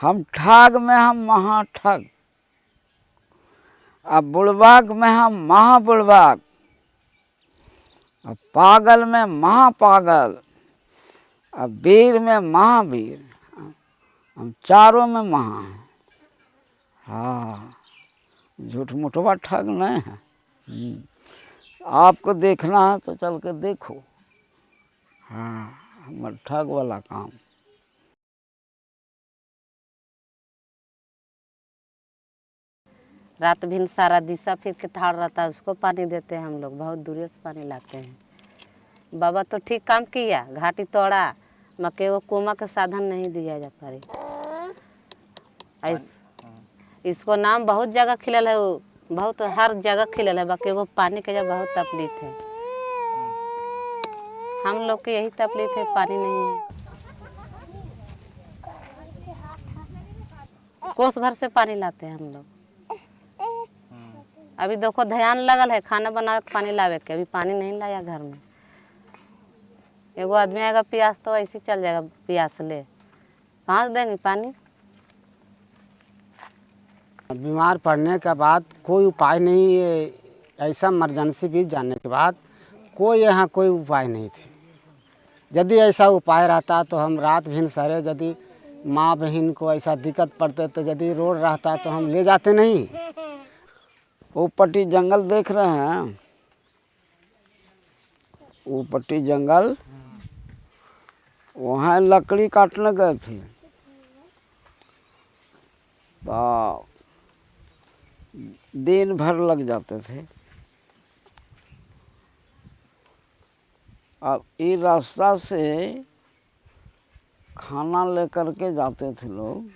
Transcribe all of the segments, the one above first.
हम ठाग में हम महाठग, अब बुड़वाक में हम महाबुड़वाक, अब पागल में महापागल, अब वीर में महावीर, हम चारों में महा हैं। हाँ, झूठ मुठवा ठग नहीं है। आपको देखना है तो चल के देखो। हाँ, हमारा ठग वाला काम। रात दिन सारा दिशा फिर के ठाड़ रहता है, उसको पानी देते हैं हम लोग, बहुत दूर से पानी लाते हैं। बाबा तो ठीक काम किया, घाटी तोड़ा, मक्के को कुआं का साधन नहीं दिया जा पारे। इसको नाम बहुत जगह खिलल है, बहुत हर जगह खिलल है, बाकी वो पानी के जब बहुत तकलीफ है। हम लोग की यही तकलीफ है, पानी नहीं है। कोस भर से पानी लाते हैं हम लोग। अभी देखो ध्यान लगल है खाना बनावे के, पानी लावे के, अभी पानी नहीं लाया घर में। एगो आदमी आएगा प्यास तो ऐसे चल जाएगा, प्यास ले कहाँ से देंगे पानी। बीमार पड़ने के बाद कोई उपाय नहीं है, ऐसा इमरजेंसी बीत जाने के बाद कोई यहाँ कोई उपाय नहीं थे। यदि ऐसा उपाय रहता तो हम रात भिन सरे, यदि माँ बहन को ऐसा दिक्कत पड़ते तो यदि रोड रहता तो हम ले जाते नहीं। वो पट्टी जंगल देख रहे हैं, वो पट्टी जंगल, वहाँ लकड़ी काटने गए थे तो दिन भर लग जाते थे। अब ये रास्ता से खाना लेकर के जाते थे लोग,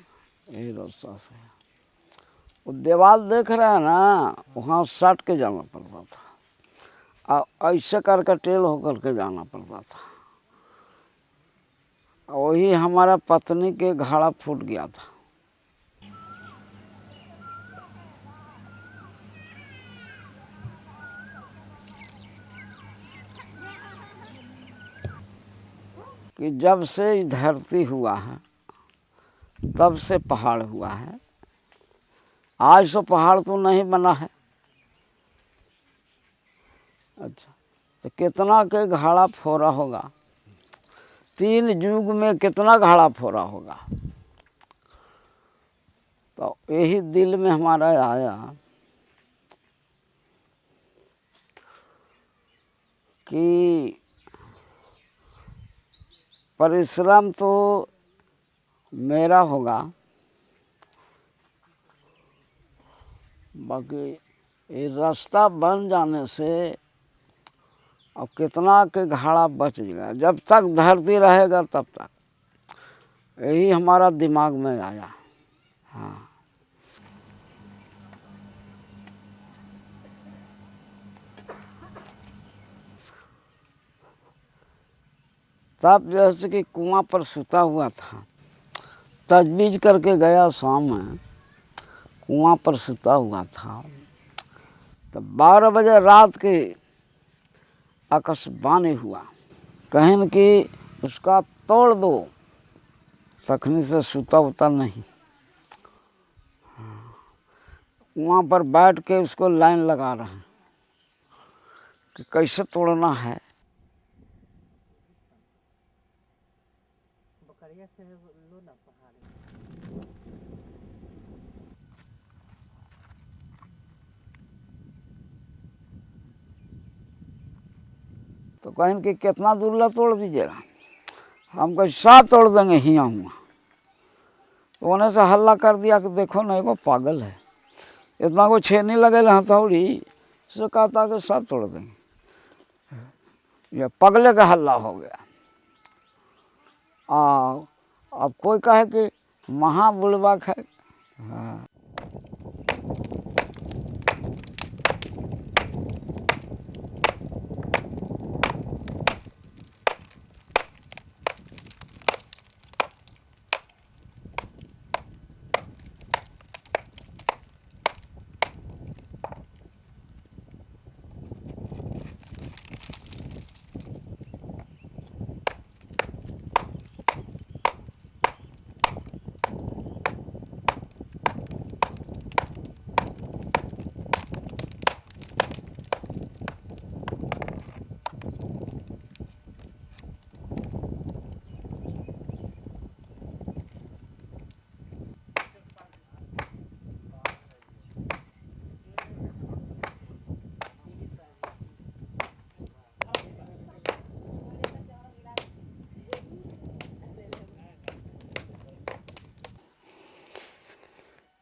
यही रास्ता से। वो दीवार देख रहे हैं ना, वहाँ सट के जाना पड़ता था, और ऐसे करके टेल होकर के जाना पड़ता था। वही हमारा पत्नी के घाड़ा फूट गया था। कि जब से धरती हुआ है तब से पहाड़ हुआ है। आज तो पहाड़ तो नहीं बना है। अच्छा, तो कितना के घाड़ा फोड़ा होगा, 3 युग में कितना घाड़ा फोड़ा होगा। तो यही दिल में हमारा आया कि परिश्रम तो मेरा होगा, बाकी ये रास्ता बन जाने से अब कितना के घाड़ा बच गया। जब तक धरती रहेगा तब तक, यही हमारा दिमाग में आया। हाँ, तब जैसे कि कुआं पर सुता हुआ था, तजवीज़ करके गया शाम में, कुआं पर सुता हुआ था। तो 12 बजे रात के आकाशवाणी हुआ, कहन कि उसका तोड़ दो, तखनी से सुता उता नहीं। वहाँ पर बैठ के उसको लाइन लगा रहे हैं कि कैसे तोड़ना है। तो कहें कि कितना दूर ला तोड़ दीजिएगा। हम कहे साथ तोड़ देंगे हियाँ हुआ। तो उन्हें से हल्ला कर दिया कि देखो ना एगो पागल है, इतना को छेनी लगे हथौड़ी से कहता कि सब तोड़ देंगे। ये पगले का हल्ला हो गया। अब कोई कहे कि महाबुड़बक है। हाँ।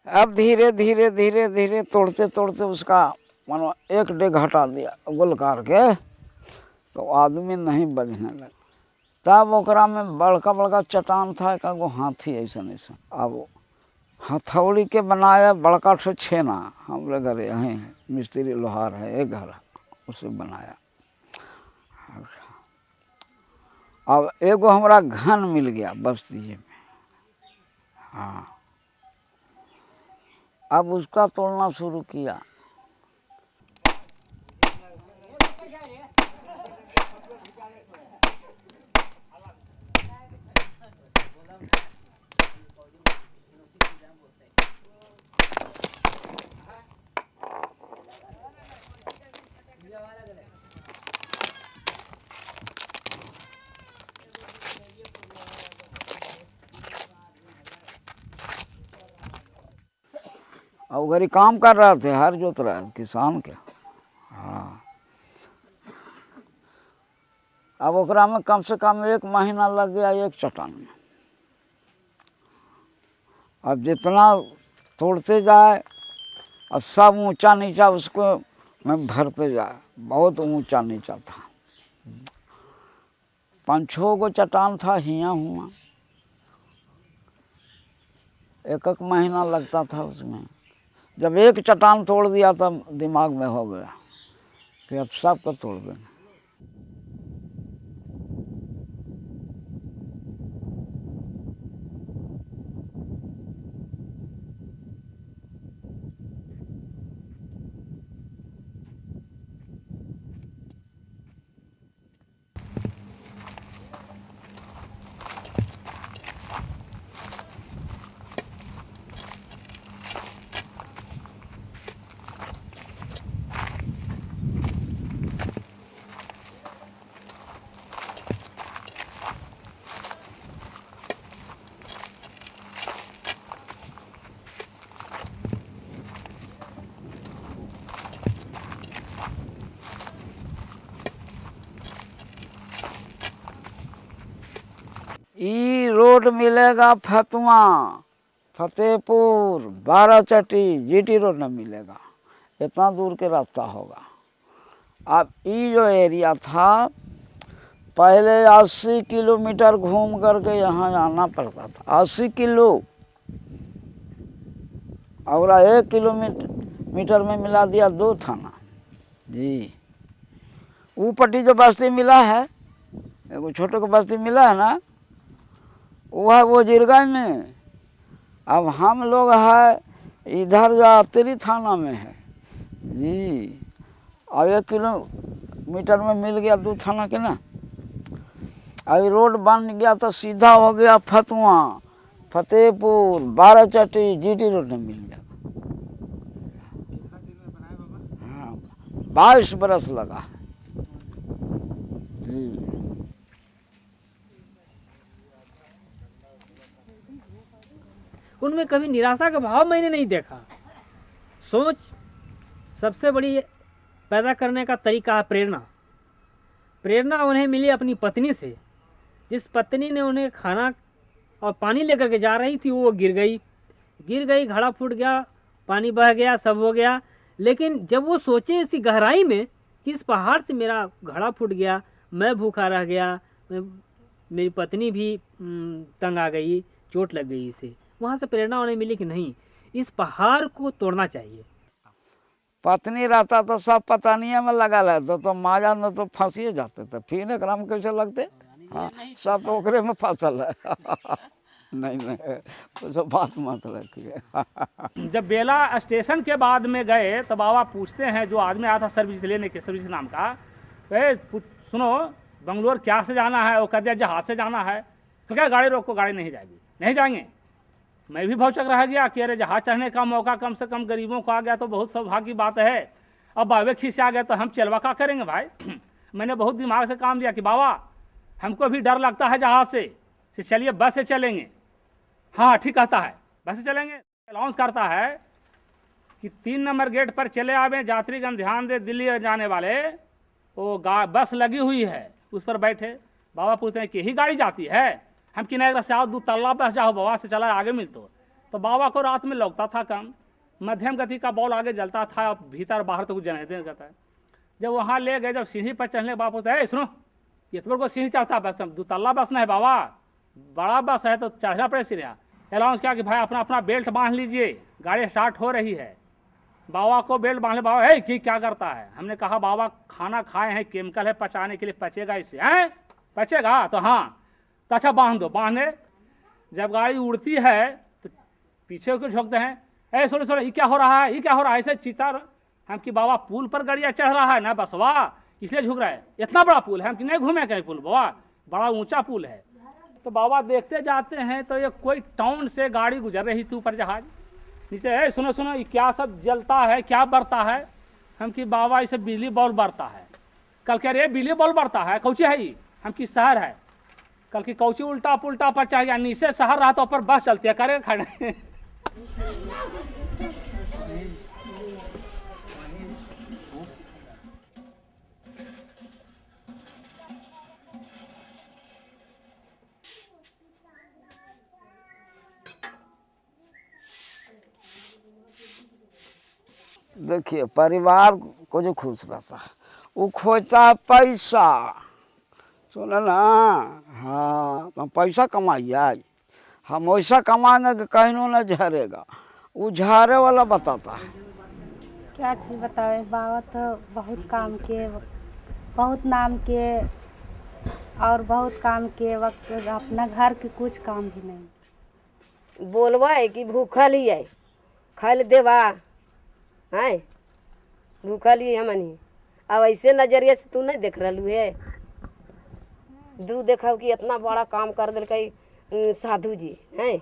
अब धीरे धीरे धीरे धीरे तोड़ते तोड़ते उसका मानो एक डेग हटा दिया गोल करके, तो आदमी नहीं बजने लगा। तब ओकरा में बड़का बड़का चट्टान था, एक गो हाथी ऐसा ऐसा। अब हथौड़ी के बनाया बड़का ठो छेना, हमारे घर यहीं है, मिस्त्री लोहार है एक घर, उसे बनाया। अब एगो हमारा घन मिल गया बस्ती में। हाँ, अब उसका तोड़ना शुरू किया। अब घरी काम कर रहे थे, हर जोत रहे किसान के। हाँ, अब ओकरा में कम से कम 1 महीना लग गया एक चट्टान में। अब जितना तोड़ते जाए और सब ऊंचा नीचा उसको में भरते जाए, बहुत ऊंचा नीचा था। 5-6 गो चट्टान था हियाँ हुआ, 1 महीना लगता था उसमें। जब एक चट्टान तोड़ दिया तब दिमाग में हो गया कि अब सबको तोड़ देंगे। ई रोड मिलेगा फतुआ, फतेहपुर, बाराचट्टी, जीटी रोड न मिलेगा। इतना दूर के रास्ता होगा। अब ये जो एरिया था पहले 80 किलोमीटर घूम करके यहाँ आना पड़ता था। 80 किलो, और 1 किलोमीटर में मिला दिया 2 थाना जी। ऊपट्टी जो बस्ती मिला है, एगो छोटे को बस्ती मिला है ना, वह वो जिरगाई में। अब हम लोग है इधर जो अतरी थाना में है जी। अब 1 किलोमीटर में मिल गया 2 थाना के ना। अभी रोड बन गया तो सीधा हो गया फतुआ, फतेहपुर, बाराचट्टी, जीटी रोड में मिल गया। हाँ, 22 बरस लगा जी। उनमें कभी निराशा का भाव मैंने नहीं देखा। सोच सबसे बड़ी पैदा करने का तरीका है प्रेरणा। प्रेरणा उन्हें मिली अपनी पत्नी से। जिस पत्नी ने उन्हें खाना और पानी लेकर के जा रही थी वो गिर गई, घड़ा फूट गया, पानी बह गया, सब हो गया। लेकिन जब वो सोचे इसी गहराई में कि इस पहाड़ से मेरा घड़ा फूट गया, मैं भूखा रह गया, मेरी पत्नी भी तंग आ गई, चोट लग गई इसे, वहाँ से प्रेरणा उन्हें मिली कि नहीं, इस पहाड़ को तोड़ना चाहिए। पत्नी रहता तो सब पतानिया में लगा रहता तो माजा न तो फंसिए जाते थे, फिर एकरा में कैसे लगते। हाँ, सब तो ओकरे में फसल है। नहीं वो सब बात मत रखिए। जब बेला स्टेशन के बाद में गए तो बाबा पूछते हैं, जो आदमी आया था सर्विस लेने के, सर्विस नाम का, सुनो बंगलोर क्या से जाना है? वो कहते हैं जहाज से जाना है। तो क्या गाड़ी रोको, गाड़ी नहीं जाएगी, नहीं जाएंगे। मैं भी भौचक रह गया कि अरे जहाज चढ़ने का मौका कम से कम गरीबों को आ गया तो बहुत सौभाग्य की बात है। अब बाबे खिंचा गए तो हम चलवा क्या करेंगे भाई। मैंने बहुत दिमाग से काम लिया कि बाबा हमको भी डर लगता है जहाज से चलिए बस से चलेंगे। हाँ ठीक कहता है, बस से चलेंगे। अनाउंस करता है कि 3 नंबर गेट पर चले आवे, यात्रीगण ध्यान दे, दिल्ली जाने वाले वो बस लगी हुई है, उस पर बैठे। बाबा पूछते हैं कि ही गाड़ी जाती है? हम कि नहीं से आओ, 2 तल्ला बस जाओ बाबा से, चला आगे मिलतो। तो बाबा को रात में लगता था कम, मध्यम गति का बॉल आगे जलता था, भीतर बाहर तो कुछ जनरेटर करता है। जब वहाँ ले गए, जब सीढ़ी पर चढ़ने, बाबा पूछते हैं सुनो ये तो को सीढ़ी चढ़ता बस, 2 तल्ला बस नहीं बाबा, बड़ा बस है तो चढ़ना पड़े सीढ़ियाँ। अनाउंस किया कि भाई अपना अपना बेल्ट बांध लीजिए, गाड़ी स्टार्ट हो रही है। बाबा को बेल्ट बांध ले। बाबा कि क्या करता है? हमने कहा बाबा खाना खाए हैं, केमिकल है पचाने के लिए, पचेगा इससे? हैं पचेगा तो हाँ, तो अच्छा बांध दो। बांधे। जब गाड़ी उड़ती है तो पीछे को झोंकते हैं, सुनो ये क्या हो रहा है, ये क्या हो रहा है? ऐसे चितार हम कि बाबा पुल पर गाड़ियाँ चढ़ रहा है ना बसवा, इसलिए झुक रहा है। इतना बड़ा पुल है, हम कि नहीं घूमे कहीं पुल, बाबा बड़ा ऊंचा पुल है। तो बाबा देखते जाते हैं तो ये कोई टाउन से गाड़ी गुजर रही थी, ऊपर जहाज, नीचे सुनो ये क्या सब जलता है, क्या बरता है? हम कि बाबा इसे बिजली बॉल बरता है। कल कह रहे बिजली बॉल बरता है, कौची है ये? हम कि शहर है। कल की कौची उल्टा पुल्टा पर चढ़ गया, नीचे शहर रहा तो ऊपर बस चलती है, करे खड़े। देखिए परिवार को जो खुश रहता है वो खोजता है पैसा, सुने ना। हाँ तो हम पैसा कमाइए, हम वैसा कमाएंगे कि कहीं न झरेगा, वो झरे वाला बताता है। क्या चीज़ बतावे, बाबा तो बहुत काम किए, बहुत नाम किए और बहुत काम किए, वक्त अपना घर के कुछ काम भी नहीं। बोलवा है कि भूखल ही है, खल देवा है, भूखल ही हमनी। अब ऐसे नजरिए से तू नहीं देख रही है, दू देखा कि इतना बड़ा काम कर दिल कई साधु जी हैं,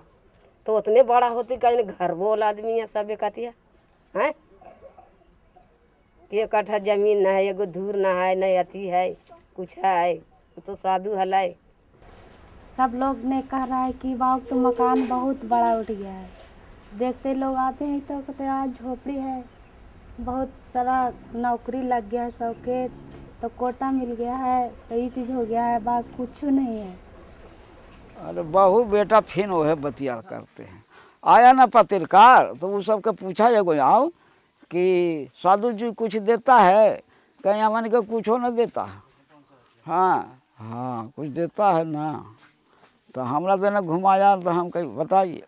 तो उतने बड़ा होते कहीं घर बोल आदमी है, सब कथिया हैं कि 1 कट्ठा जमीन न है, एगो धूर न है, नहीं अथी है कुछ है, तो साधु हलाई। सब लोग ने कह रहा है कि बाबू तो मकान बहुत बड़ा उठ गया है, देखते लोग आते हैं तो कहते आज झोपड़ी है, बहुत सारा नौकरी लग गया है सबके, तो कोटा मिल गया है, तो ये चीज़ हो गया है, बात कुछ नहीं है। अरे बहू बेटा फिर वो है बतिया करते हैं। आया ना पत्रकार तो वो सबके पूछा जाएगा आओ कि साधु जी कुछ देता है? कहीं हमन के कुछ न देता है। हाँ हाँ कुछ देता है ना, तो हमरा देने घुमाया तो हम कहीं बताइए।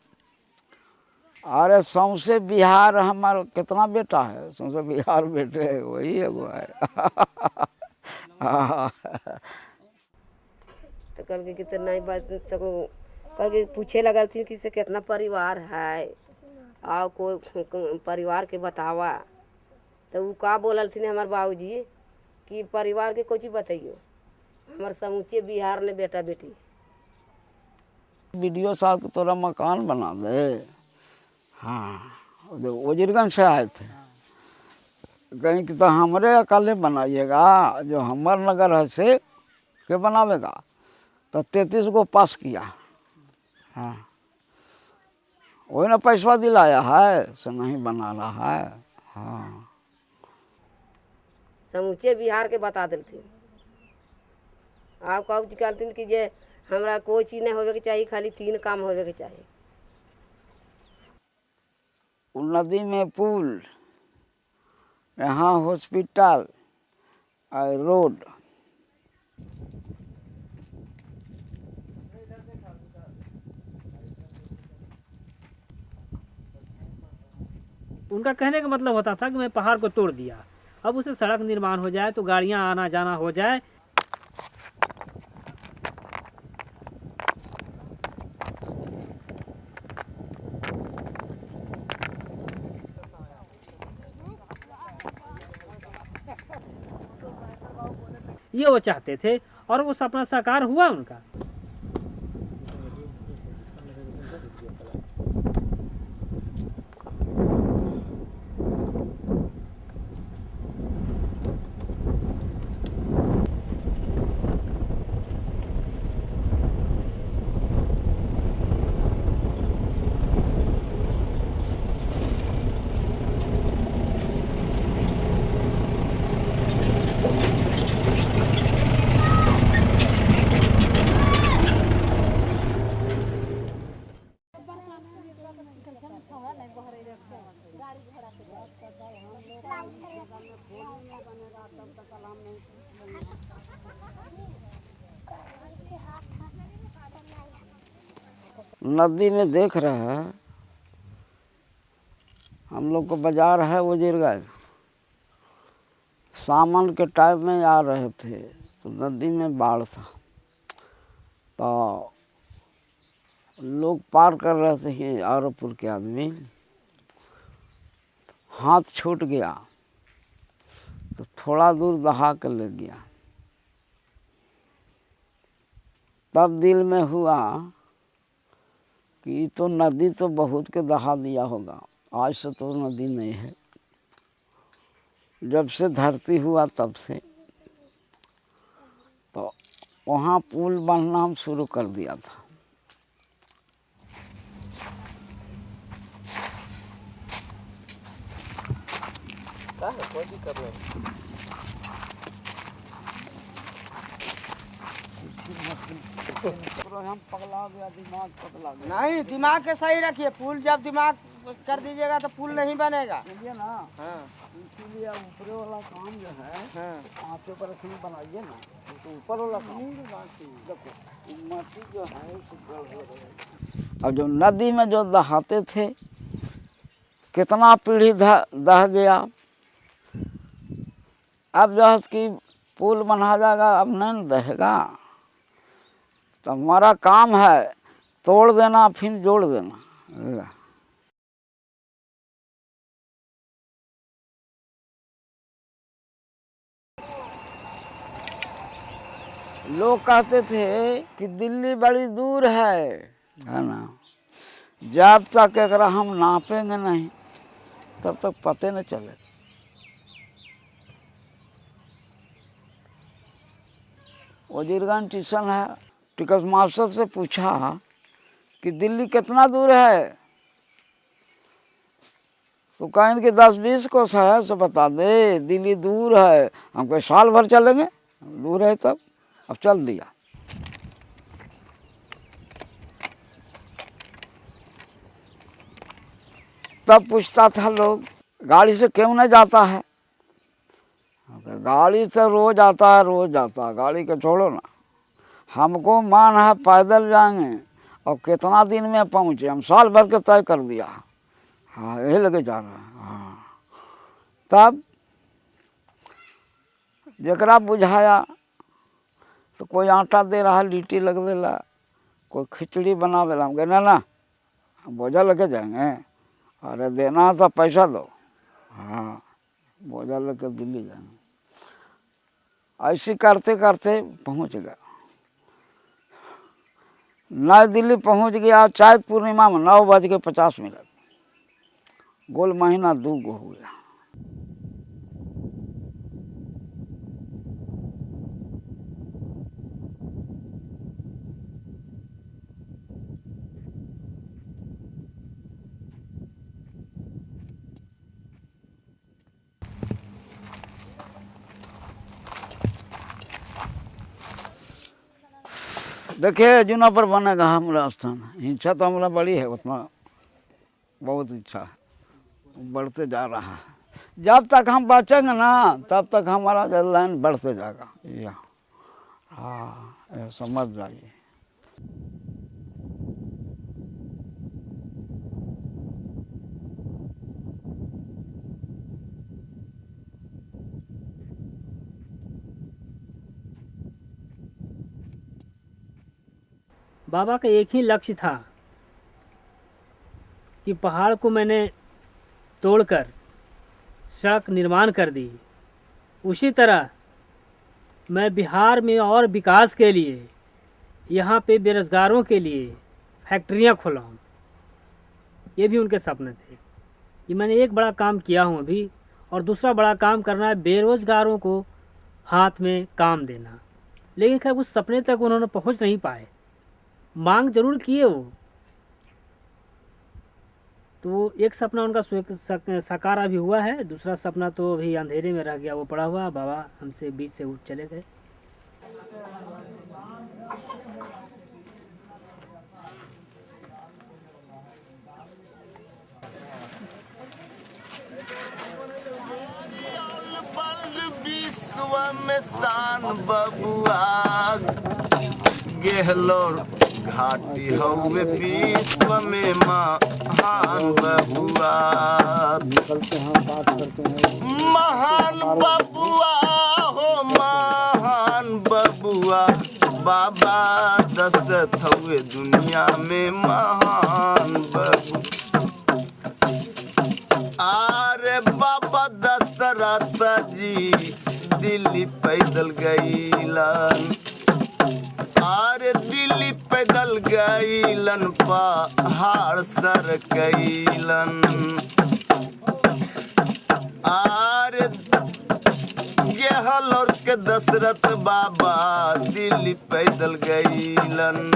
अरे सौंसे बिहार हमारा कितना बेटा है, सौंसे बिहार बेटे है, वही एगो है। तो कल के कितना नहीं बात, तो कल के पूछे लगल थी कि से कितना परिवार है, आओ कोई परिवार के बतावा। तो वो का बोलल थी हमारे बाबूजी कि परिवार के कुछ बताइयो, हमारे समूचे बिहार ने बेटा बेटी। वीडियो साहब तोरा मकान बना दे। हाँ जो वजीरगंज से आए थे, कहीं कि तो हमरे अकाले बनाइएगा, जो हमर नगर है से के बनावेगा। तो 33 को पास किया। हाँ वही ना पैसा दिलाया है, से नहीं बना रहा है। हाँ समूचे बिहार के बता दिल थी। आप कहू कहते कि जे हमरा कोई चीज़ नहीं होवे के चाहिए, खाली 3 काम होवे के चाहिए। उ नदी में पुल, यहाँ हॉस्पिटल और रोड। उनका कहने का मतलब होता था कि मैं पहाड़ को तोड़ दिया, अब उसे सड़क निर्माण हो जाए तो गाड़ियां आना जाना हो जाए। ये वो चाहते थे और वो सपना साकार हुआ उनका। नदी में देख रहा है, हम लोग को बाजार है वजीरगंज। सामान के टाइम में आ रहे थे तो नदी में बाढ़ था, तो लोग पार कर रहे थे कि आरोपुर के आदमी, हाथ छूट गया तो थोड़ा दूर दहा कर ले गया। तब दिल में हुआ कि तो नदी तो बहुत के दहा दिया होगा, आज से तो नदी नहीं है। जब से धरती हुआ तब से तो वहाँ पुल बनना हम शुरू कर दिया था। हम पगला गया, दिमाग पगला गया। नहीं, दिमाग के सही रखिए। पुल जब दिमाग कर दीजिएगा तो पुल नहीं बनेगा। समझिए ना, हाँ इसीलिए ऊपर वाला काम जो है हाँ आपके ऊपर से बनाइए ना, तो ऊपर वाला काम देखो माटी जो है और जो नदी में जो दहाते थे कितना पीढ़ी दह गया। अब जो है कि पुल बना जाएगा, अब नहीं दहेगा। तो हमारा काम है तोड़ देना फिर जोड़ देना। लोग कहते थे कि दिल्ली बड़ी दूर है ना, जब तक अगर हम नापेंगे नहीं तब तक पते न चले। वजीरगंज स्टेशन है, टिकट मास्टर से पूछा कि दिल्ली कितना दूर है, तो कहें कि 10-20 कोस है, सो बता दे दिल्ली दूर है, हम कोई साल भर चलेंगे, दूर है तब। अब चल दिया। तब पूछता था लोग गाड़ी से क्यों नहीं जाता है, गाड़ी से रोज आता है, रोज जाता है, गाड़ी को छोड़ो ना। हमको मान है पैदल जाएंगे और कितना दिन में पहुँचे, हम साल भर के तय कर दिया। हाँ यही लगे जा रहा है। हाँ तब जकरा बुझाया तो कोई आटा दे रहा है लिट्टी लगवेला, कोई खिचड़ी बनावेला। हम कहे ना बोझा लेके जाएंगे, अरे देना है तो पैसा दो। हाँ बोझा लेके दिल्ली जाएंगे। ऐसे करते करते पहुंच गया। नई दिल्ली पहुंच गया चैत पूर्णिमा में 9:50। गोल महीना 2 हो गया। देखिए जुना पर बनेगा हमारा स्थान। इच्छा तो हमारा बड़ी है, उतना बहुत इच्छा है, बढ़ते जा रहा है। जब तक हम बचेंगे ना तब तक हमारा लाइन बढ़ते जाएगा। या हाँ, ये समझ जाइए। बाबा का एक ही लक्ष्य था कि पहाड़ को मैंने तोड़कर सड़क निर्माण कर दी। उसी तरह मैं बिहार में और विकास के लिए, यहाँ पे बेरोजगारों के लिए फैक्ट्रियाँ खोलाऊँ। ये भी उनके सपने थे। कि मैंने एक बड़ा काम किया हूँ अभी, और दूसरा बड़ा काम करना है बेरोजगारों को हाथ में काम देना। लेकिन खैर उस सपने तक उन्होंने पहुँच नहीं पाए। मांग जरूर किए वो, तो एक सपना उनका साकार अभी हुआ है, दूसरा सपना तो अभी अंधेरे में रह गया, वो पड़ा हुआ। बाबा हमसे बीच से उठ चले गए। विश्व में शान बबुआ गेहलोर घाटी हवे विश्व में महान बबुआ। महान बबुआ हो महान बबुआ, बाबा दशरथ हवे दुनिया में महान बबुआ। अरे बाबा दशरथ जी दिल्ली पैदल गईलन। अरे दिल्ली पैदल गईलन, पहाड़ सर गईलन। अरे गेहलोर के दशरथ बाबा दिल्ली पैदल गईलन।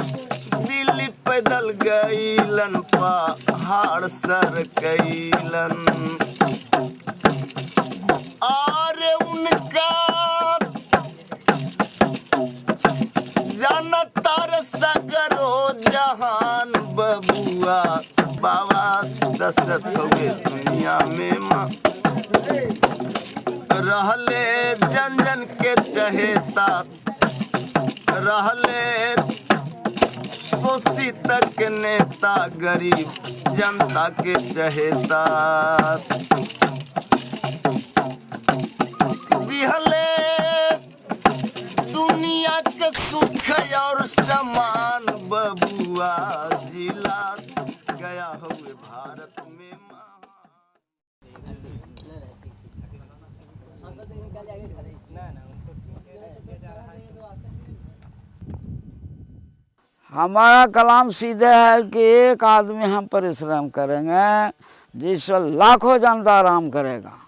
दिल्ली पैदल गईलन, पहाड़ सर गईलन। अरे उनका जानतार सगरो जहान बबुआ, बाबा दशरथ हवे दुनिया में माँ। रहले जन जन के चहेता, रहले शोषित के नेता, गरीब जनता के चहेता। दिहले दुनिया के सुख और समान बबुआ, जिला गया हुए भारत में। हमारा कलाम सीधे है कि एक आदमी हम परिश्रम करेंगे जिससे लाखों जनता आराम करेगा।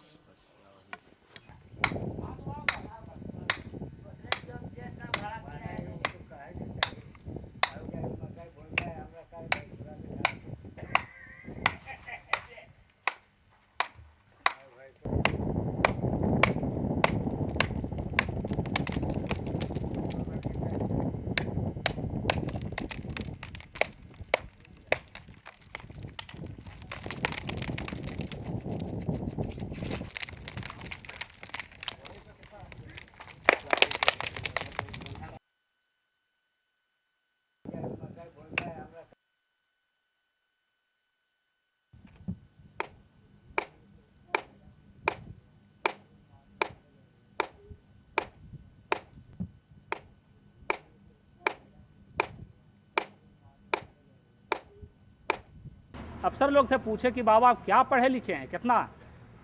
अफसर लोग थे, पूछे कि बाबा आप क्या पढ़े लिखे हैं, कितना?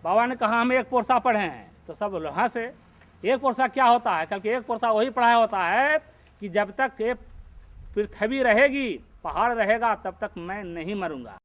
बाबा ने कहा हम एक पोरसा पढ़े हैं। तो सब लोग हंसे। एक पोरसा क्या होता है? कल के एक पोरसा वही पढ़ाया होता है कि जब तक ये पृथ्वी रहेगी, पहाड़ रहेगा, तब तक मैं नहीं मरूंगा।